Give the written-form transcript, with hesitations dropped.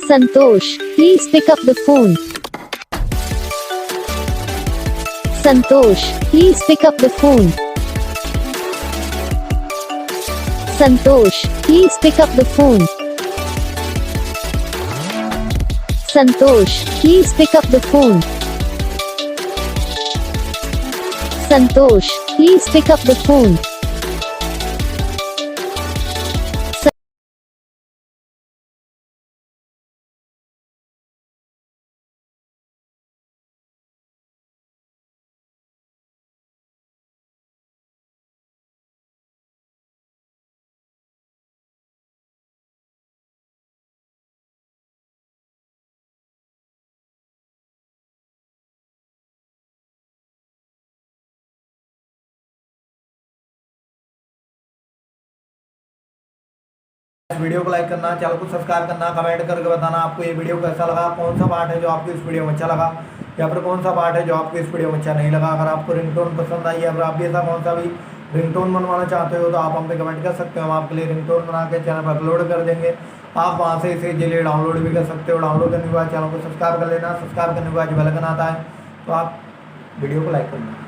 Santosh, please pick up the phone. Santosh, please pick up the phone. Santosh, please pick up the phone. Santosh, please pick up the phone. Santosh, please pick up the phone. इस video को like करना, channel को subscribe करना, comment करके बताना आपको ये video कैसा लगा, कौन सा पार्ट है जो आपको इस वीडियो में अच्छा लगा या फिर कौन सा पार्ट है जो आपको इस वीडियो में अच्छा नहीं लगा। अगर आपको रिंगटोन पसंद आई या फिर आप भी ऐसा कौन सा भी रिंगटोन बनवाना चाहते हो तो आप हम पे कमेंट कर सकते हो। हम आपके लिए रिंगटोन बना के चैनल पर अपलोड कर देंगे। आप वहाँ से इसे इजीली डाउनलोड भी कर सकते हो। डाउनलोड करने के बाद चैनल को सब्सक्राइब कर लेना। सब्सक्राइब करने के बाद जो बेल आइकन आता है तो आप वीडियो को लाइक करना।